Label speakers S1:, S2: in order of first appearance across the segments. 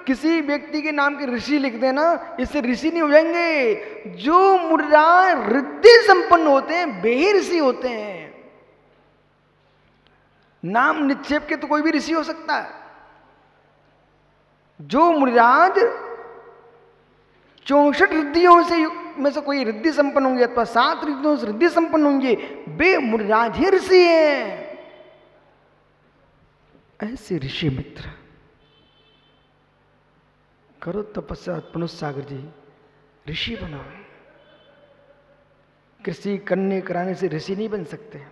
S1: किसी व्यक्ति के नाम के ऋषि लिख देना, इससे ऋषि नहीं हो जाएंगे। जो मुनिराज रिद्धि संपन्न होते हैं वे ही ऋषि होते हैं। नाम निक्षेप के तो कोई भी ऋषि हो सकता है। जो मुनिराज 64 रिद्धियों से में से कोई रिद्धि संपन्न होंगे अथवा 7 रिद्धियों से रिद्धि संपन्न होंगे, वे मुनिराज ही ऋषि हैं। ऐसे ऋषि मित्र करो तपस्या। पुनुसागर जी ऋषि बनाओ। कृषि करने कराने से ऋषि नहीं बन सकते।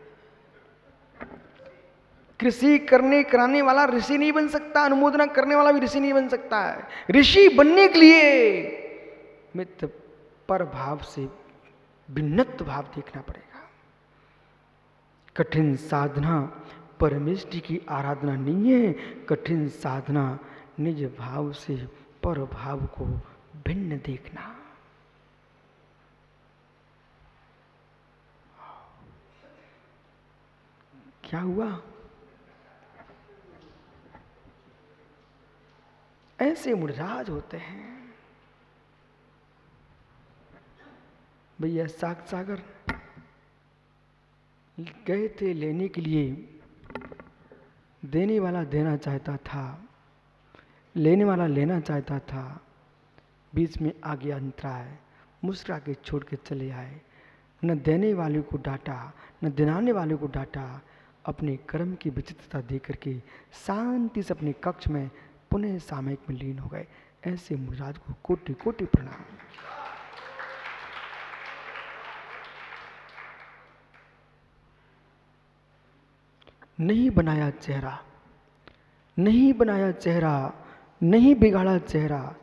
S1: कृषि करने कराने वाला ऋषि नहीं बन सकता, अनुमोदना करने वाला भी ऋषि नहीं बन सकता है। ऋषि बनने के लिए मित्र पर भाव से भिन्नत्व भाव देखना पड़ेगा। कठिन साधना परमेष्टि की आराधना नहीं है, कठिन साधना निज भाव से पर भाव को भिन्न देखना। क्या हुआ? ऐसे मुनिराज होते हैं। भैया साग सागर गए थे लेने के लिए, देने वाला देना चाहता था, लेने वाला लेना चाहता था, बीच में आ गया अंतराय, मुस्कुरा के छोड़ के चले आए। न देने वाले को डांटा न दिलाने वाले को डांटा, अपने कर्म की विचित्रता दे करके शांति से अपने कक्ष में पुनः सामयिक में लीन हो गए। ऐसे मुनिराज को कोटि कोटि प्रणाम। नहीं बनाया चेहरा, नहीं बनाया चेहरा, नहीं बिगाड़ा चेहरा,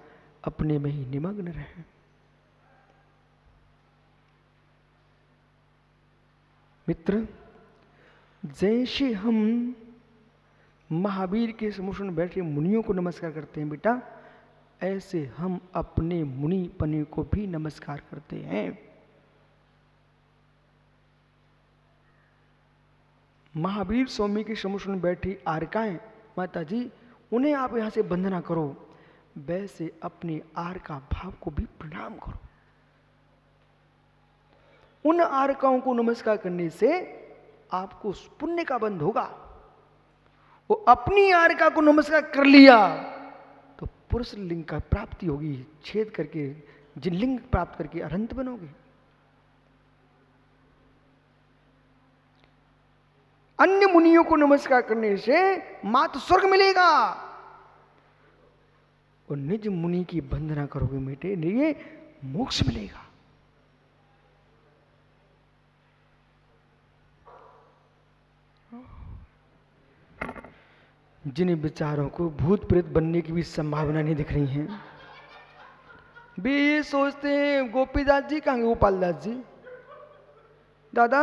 S1: अपने में ही निमग्न रहे। मित्र जैसे हम महावीर के समुख में बैठे मुनियों को नमस्कार करते हैं बेटा, ऐसे हम अपने मुनि पने को भी नमस्कार करते हैं। महावीर स्वामी के समुख में बैठी आर्काएं माता जी, उन्हें आप यहां से वंदना करो, वैसे अपने आर्का भाव को भी प्रणाम करो। उन आर्काओं को नमस्कार करने से आपको पुण्य का बंध होगा। वो अपनी आर्का को नमस्कार कर लिया तो पुरुष लिंग का प्राप्ति होगी, छेद करके जिन लिंग प्राप्त करके अनंत बनोगे। अन्य मुनियों को नमस्कार करने से मात स्वर्ग मिलेगा, और निज मुनि की वंदना करोगे बेटे लिए मोक्ष मिलेगा। जिन विचारों को भूत प्रेत बनने की भी संभावना नहीं दिख रही है, वे ये सोचते हैं गोपीदास जी कहां, गोपाल दास जी, दादा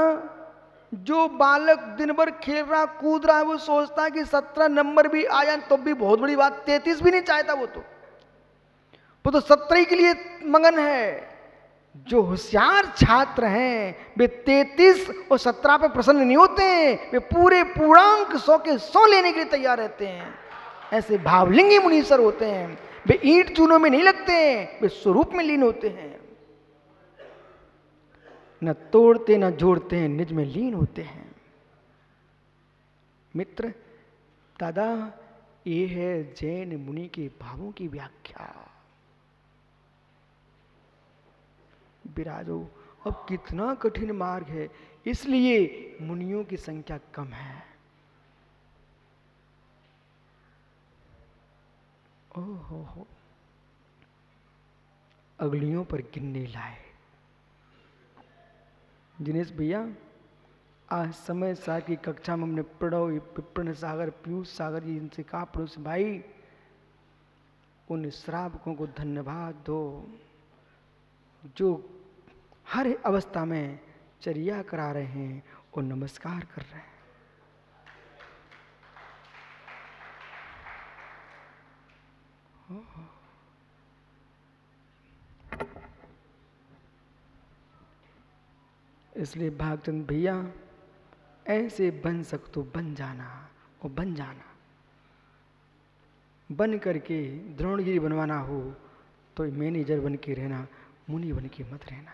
S1: जो बालक दिन भर खेल रहा कूद रहा है वो सोचता है कि 17 नंबर भी आ जाए तो भी बहुत बड़ी बात, 33 भी नहीं चाहता वो तो 17 के लिए मगन है। जो होशियार छात्र हैं वे 33 और 17 पे प्रसन्न नहीं होते हैं, वे पूरे पूर्णांक 100 के 100 लेने के लिए तैयार रहते हैं। ऐसे भावलिंगी मुनीश्वर होते हैं, वे ईंट चूनों में नहीं लगते हैं, वे स्वरूप में लीन होते हैं। न तोड़ते न जोड़ते हैं, निज में लीन होते हैं। मित्र दादा ये है जैन मुनि के भावों की व्याख्या। विराजो अब कितना कठिन मार्ग है, इसलिए मुनियों की संख्या कम है। ओहो अगलियों पर गिनने लाए। दिनेश भैया आज समय सार की कक्षा में हमने प्रणव विपिन सागर पीयूष सागर जी इनसे कहा, पड़ोस भाई उन श्रावकों को धन्यवाद दो जो हर अवस्था में चर्या करा रहे हैं और नमस्कार कर रहे हैं। इसलिए भागचंद भैया ऐसे बन सक तो बन जाना और बन जाना। बन करके द्रोणगिरी बनवाना हो तो मैनेजर बन के रहना, मुनि बन के मत रहना।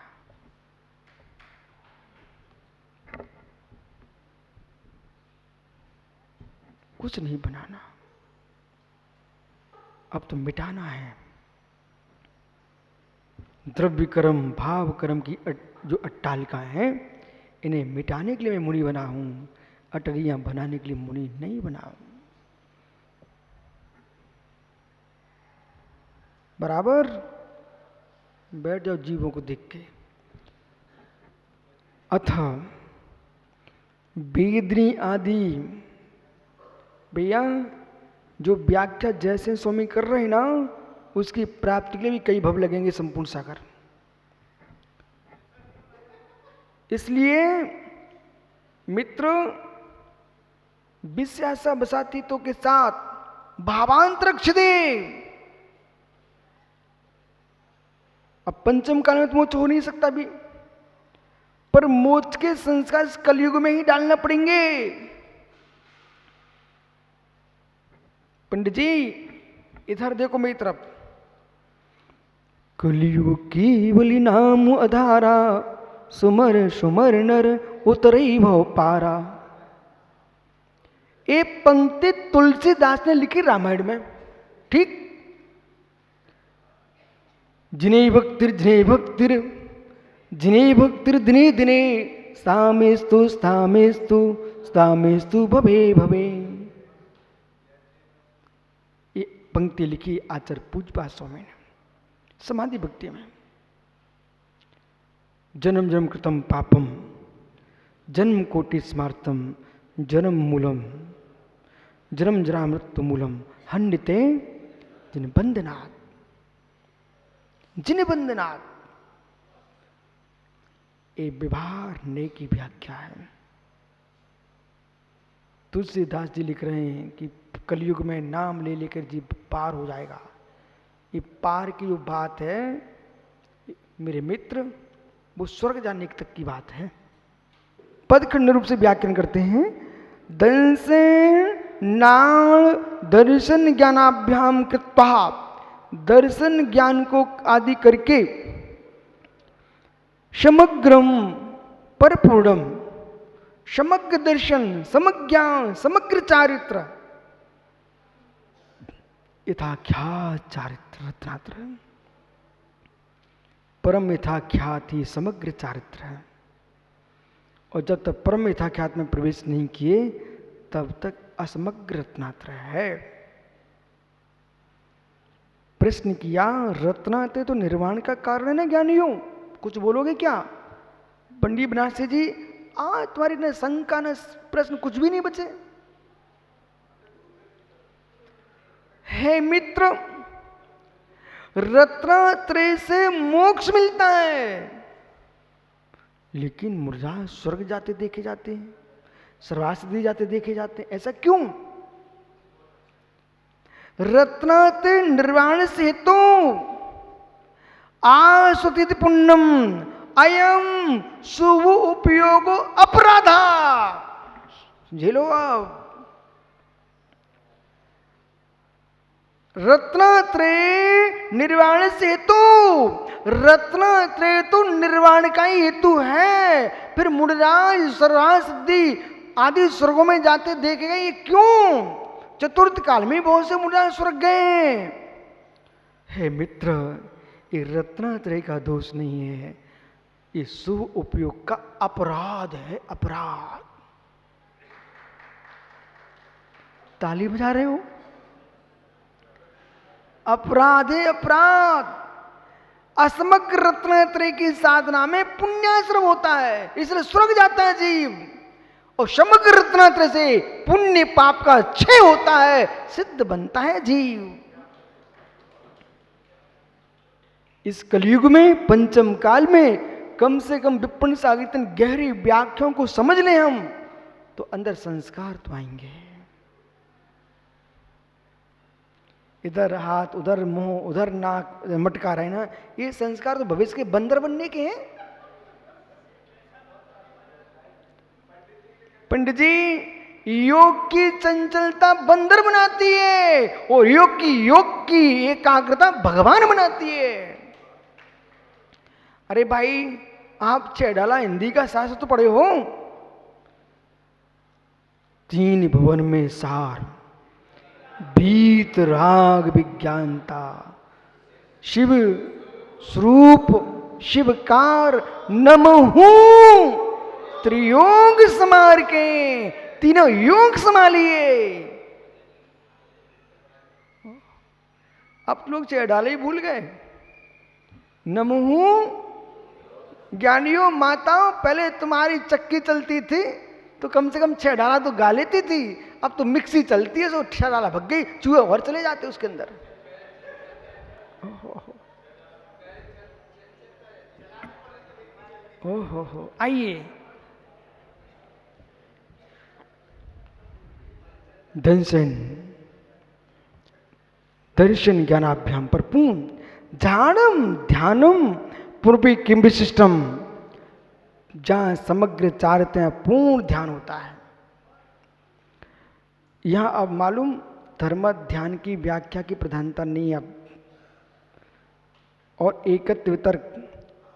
S1: कुछ नहीं बनाना, अब तो मिटाना है। द्रव्य कर्म भाव कर्म की जो अट्टालिका है, इन्हें मिटाने के लिए मैं मुनि बना हूं, अटरियां बनाने के लिए मुनि नहीं बना हूं। बराबर बैठ जाओ जीवों को देख के। अथ वेदनी आदि, भैया जो व्याख्या जैसे स्वामी कर रहे हैं ना, उसकी प्राप्ति के लिए भी कई भव लगेंगे संपूर्ण सागर। इसलिए मित्र विश्यासा बसातीतों के साथ भावांतर क्षदे। अब पंचम काल में तो मोक्ष हो नहीं सकता भी, पर मोक्ष के संस्कार इस कलयुग में ही डालना पड़ेंगे। पंडित जी इधर देखो मेरी तरफ। कलयुग की बलि नाम अधारा, सुमर सुमर नर उतरई भव पारा। ये पंक्ति तुलसीदास ने लिखी रामायण में, ठीक। जिने भक्तिर दिने दिने, स्थामेस्तु स्थामेस्तु स्थामेस्तु भवे भवे। ये पंक्ति लिखी आचार्य पूज्यपाद स्वामी ने समाधि भक्ति में। जन्म जन्म कृतम पापम जन्म कोटि स्मार्तम जन्म मूलम जन्म जरा मृत्यु मूलम हन्यते जिन बंधनात्। ये व्यवहार ने की व्याख्या है। तुलसीदास जी लिख रहे हैं कि कलयुग में नाम ले लेकर जीव पार हो जाएगा। ये पार की जो बात है मेरे मित्र, वो स्वर्ग जाने तक की बात है। पदखंड रूप से व्याख्यान करते हैं। दर्शन ज्ञानाभ्याम कृत्वा, दर्शन ज्ञान को आदि करके, समग्रम परपूर्णम, समग्र दर्शन, समग्र ज्ञान, समग्र चारित्र, यथाख्यात चारित्र रत्नात्र। परम यथाख्यात ही समग्र चारित्र है। और जब तक परम यथाख्यात में प्रवेश नहीं किए तब तक असमग्र रत्नात्र है। प्रश्न किया, रत्नात्रय तो निर्वाण का कारण है ना ज्ञानियों, कुछ बोलोगे क्या? पंडित बनारसी जी आज तुम्हारी न शंका न प्रश्न कुछ भी नहीं बचे। हे मित्र, रत्नात्रय से मोक्ष मिलता है, लेकिन मुर्जा स्वर्ग जाते देखे जाते हैं, सर्वासिद्धि जाते देखे जाते हैं। ऐसा क्यों? रत्नात्रय निर्वाण से तो आस्वतित पुण्यम अयम शुभ उपयोग अपराधा। झेलो आप। रत्नात्रय निर्वाण से हेतु, रत्नात्रय तो निर्वाण का ही हेतु है। फिर मुड़राज सर्वासिद्धि आदि स्वर्गों में जाते देखेगा, ये क्यों? चतुर्थ काल में बहुत से मुड़राज स्वर्ग गए। हे मित्र, ये रत्नात्रय का दोष नहीं है, ये शुभ उपयोग का अपराध है। अपराध। ताली बजा रहे हो? अपराध है अपराध। असमग्र रत्नात्रय की साधना में पुण्याश्रम होता है, इसलिए स्वर्ग जाता है जीव। और समग्र रत्नात्रय से पुण्य पाप का क्षय होता है, सिद्ध बनता है जीव। इस कलयुग में पंचम काल में कम से कम विपन्न सागितन गहरी व्याख्याओं को समझ लें हम, तो अंदर संस्कार तो आएंगे। इधर हाथ, उधर मुंह, उधर नाक मटका रहे ना, ये संस्कार तो भविष्य के बंदर बनने के हैं। पंडित जी योग की चंचलता बंदर बनाती है और योग की एकाग्रता भगवान बनाती है। अरे भाई, आप छेडाला हिंदी का शास्त्र तो पढ़े हो। 3 भुवन में सार, भीत राग विज्ञानता, शिव स्वरूप शिवकार नमहू, त्रियोग समार के, तीनों योग संभालिए। अब लोग चेडाले ही भूल गए। नमहू ज्ञानियों माताओं, पहले तुम्हारी चक्की चलती थी तो कम से कम 6 डाला तो गा लेती थी, अब तो मिक्सी चलती है, तो 6 डाला भग गई, चूहे और चले जाते उसके अंदर। हो आइए, दर्शन ज्ञानाभ्याम पर पूर्ण ध्यानम ध्यानम पूर्वी किम विशिष्टम, जहां समग्र चारते हैं पूर्ण ध्यान होता है। यहां अब मालूम धर्म ध्यान की व्याख्या की प्रधानता नहीं अब, और एकत्व वितर्क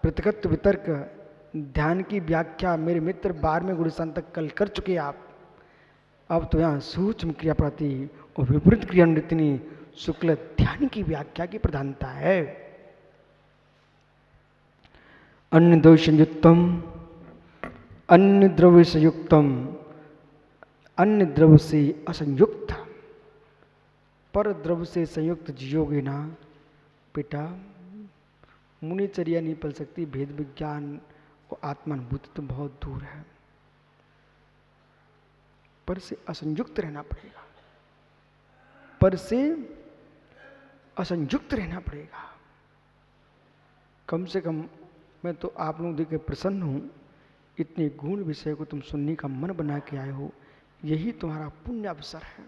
S1: पृथकत्व वितर्क ध्यान की व्याख्या मेरे मित्र 12वें गुरु तक कल कर चुके आप। अब तो यहाँ सूक्ष्म क्रिया प्रति और विपरीत क्रिया नृत्यनी शुक्ल ध्यान की व्याख्या की प्रधानता है। अन्य द्रव्य संयुक्तम, अन्य द्रव्य संयुक्तम, अन्य द्रव्य से असंयुक्त, पर द्रव्य से संयुक्त जियोगे ना बेटा, मुनिचर्या नहीं पल सकती। भेद विज्ञान और आत्मानुभूति तो बहुत दूर है, पर से असंयुक्त रहना पड़ेगा, पर से असंयुक्त रहना पड़ेगा। कम से कम मैं तो आप लोगों देख के प्रसन्न हूं, इतने गूढ़ विषय को तुम सुनने का मन बना के आए हो, यही तुम्हारा पुण्य अवसर है।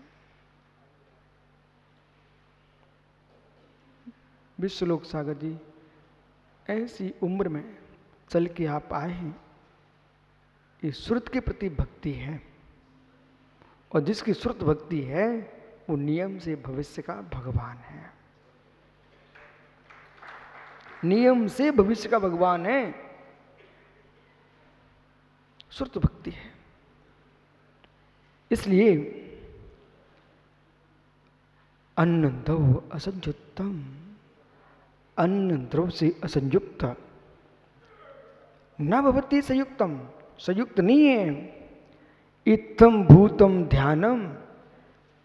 S1: विश्वलोक सागर जी, ऐसी उम्र में चल के आप आए हैं, ये श्रुत के प्रति भक्ति है, और जिसकी श्रुत भक्ति है वो नियम से भविष्य का भगवान है, नियम से भविष्य का भगवान है, श्रुत भक्ति है। इसलिए अन्न द्रव असंयुक्तम, अन्न द्रव से असंयुक्त न भवति संयुक्तम, संयुक्त नहीं है। इत्थम भूतम ध्यानम,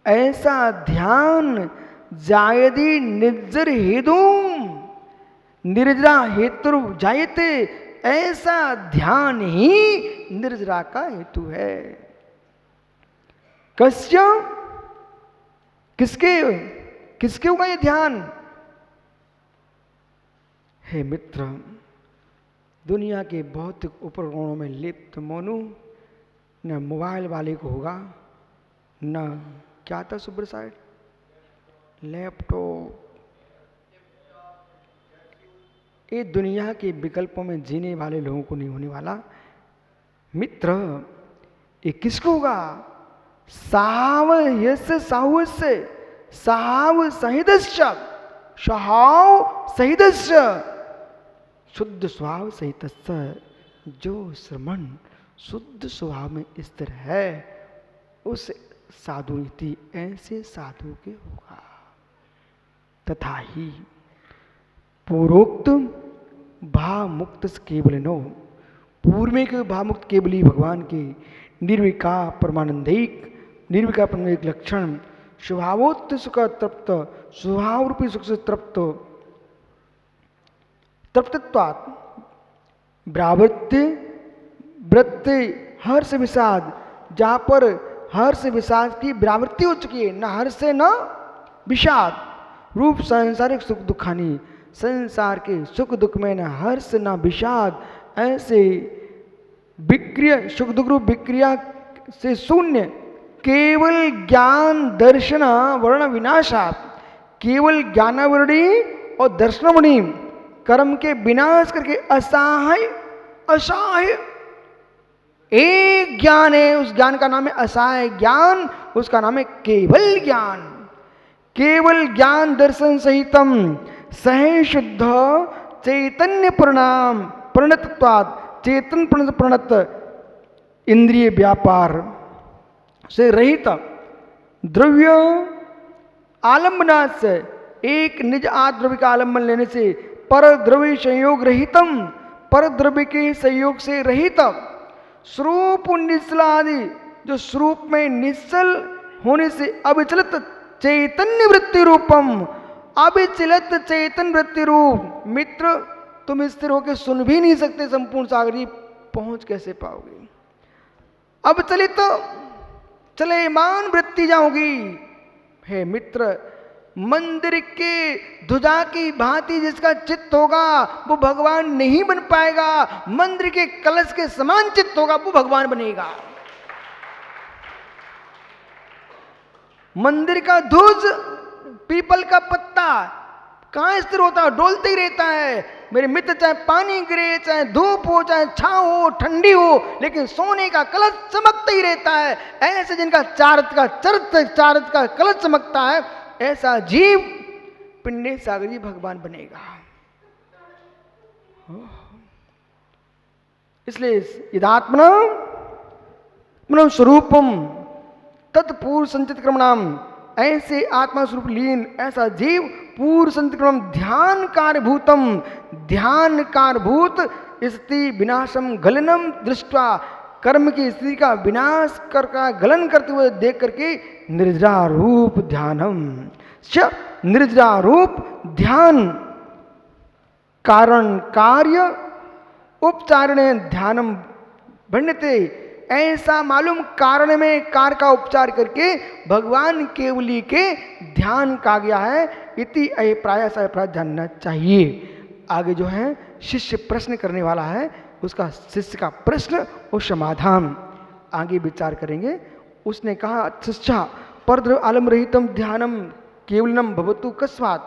S1: ऐसा ध्यान जायदि निर्जर हेतु, निर्जरा हेतु जायते, ऐसा ध्यान ही निर्जरा का हेतु है। कस्य, किसके, किसके होगा ये ध्यान? हे मित्र, दुनिया के भौतिक उपकरणों में लिप्त मोनू, न मोबाइल वाले को होगा, न क्या था सुपर साइड, लैपटॉप, ये दुनिया के विकल्पों में जीने वाले लोगों को नहीं होने वाला। मित्र, ये किसको होगा? साव यस्य साहुस्य, साव सहितस्य, स्वभाव सहितस्य, शुद्ध स्वभाव सहितस्य, जो श्रमण शुद्ध स्वभाव में स्थिर है, उस साधु रीति ऐसे साधु के होगा। तथा ही पूर्वोक्त भाव मुक्त केवल नो, पूर्व में के भाव मुक्त केवल ही भगवान के निर्विकार परमानंदिक, निर्विकार परमानंदिक लक्षण, स्वभावोक्त सुख तृप्त, स्वभाव रूपी सुख से तृप्त, तृप्तत्वात् ब्रावृत्य वृत्ति हर्ष विषाद, जहां पर हर्ष विषाद की व्यावृत्ति हो चुकी है, न हर्ष न विषाद, रूप सांसारिक सुख दुखानी, संसार के सुख दुख में न हर्ष न विषाद, ऐसे विक्रिया सुख दुख रूप विक्रिया से शून्य, केवल ज्ञान दर्शन वर्ण विनाशा, केवल ज्ञानावरणी और दर्शनवणी कर्म के विनाश करके असहाय, असहाय एक एक ज्ञान है, उस ज्ञान का नाम है असाय ज्ञान, उसका नाम है केवल ज्ञान। केवल ज्ञान दर्शन सहितम सह शुद्ध चैतन्य प्रणाम प्रणतत्वात्, चेतन प्रणत इंद्रिय व्यापार से रहित, द्रव्य आलम्बना से, एक निज आद्रव्य का आलम्बन लेने से, पर द्रव्य संयोग रहितम, पर द्रव्य के संयोग से रहित, स्वरूप निश्चलादि, जो स्वरूप में निश्चल होने से अविचलित चैतन्य वृत्ति रूपम, अविचलित चैतन्य वृत्ति रूप। मित्र तुम स्थिर होकर सुन भी नहीं सकते, संपूर्ण सागर जी पहुंच कैसे पाओगे? अब चलित चलेमान वृत्ति जाओगी। हे मित्र, मंदिर के ध्वजा की भांति जिसका चित्त होगा वो भगवान नहीं बन पाएगा, मंदिर के कलश के समान चित्त होगा वो भगवान बनेगा। मंदिर का ध्वज पीपल का पत्ता कहां स्थिर होता है? डोलते ही रहता है मेरे मित्र, चाहे पानी गिरे, चाहे धूप हो, चाहे छांव हो, ठंडी हो, लेकिन सोने का कलश चमकता ही रहता है। ऐसे जिनका चारत का कलश चमकता है, ऐसा जीव पिंडे सागर जी भगवान बनेगा। इसलिए यदात्मना मन स्वरूपम तत्पूर्व संचित क्रमणाम, ऐसे आत्मा स्वरूप लीन ऐसा जीव पूर्व संचित क्रम ध्यान कारभूतम, ध्यान कारभूत स्थिति विनाशम गलनम दृष्टवा, कर्म की स्थिति का विनाश कर का गलन करते हुए देख करके निर्जरा रूप ध्यानम, निर्जरा रूप ध्यान कारण कार्य उपचारण ध्यानम भण्यते, ऐसा मालूम कारण में कार्य का उपचार करके भगवान केवली के ध्यान का गया है। इति अभिप्राय, ऐसा अभिप्राय जानना चाहिए। आगे जो है शिष्य प्रश्न करने वाला है, उसका शिष्य का प्रश्न और समाधान आगे विचार करेंगे। उसने कहा शिष्या परद्रव्य आलम रहितम ध्यानम केवलम भवतु कस्मात्,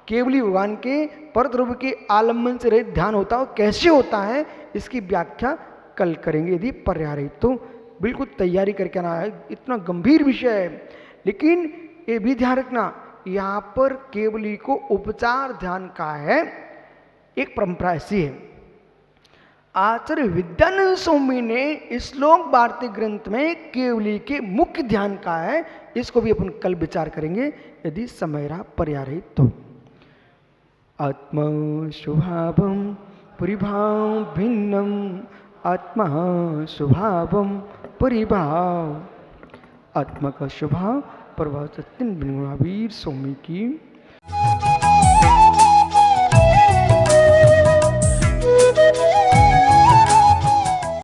S1: केवली भगवान के परद्रव्य के आलम्बन से रहित ध्यान होता है, कैसे होता है इसकी व्याख्या कल करेंगे यदि पर्याय तो। बिल्कुल तैयारी करके आना है, इतना गंभीर विषय है। लेकिन ये भी ध्यान रखना, यहाँ पर केवली को उपचार ध्यान का है। एक परंपरा ऐसी है, आचार्य विद्यानंद स्वामी ने श्लोक भारती ग्रंथ में केवली के मुख्य ध्यान का है, इसको भी अपन कल विचार करेंगे यदि समय रहा पर्याय तो। आत्मा स्वभावम परिभाव भिन्नम, आत्मा स्वभावम परिभाव, आत्मा का स्वभाव प्रभाव सत्यन स्वामी की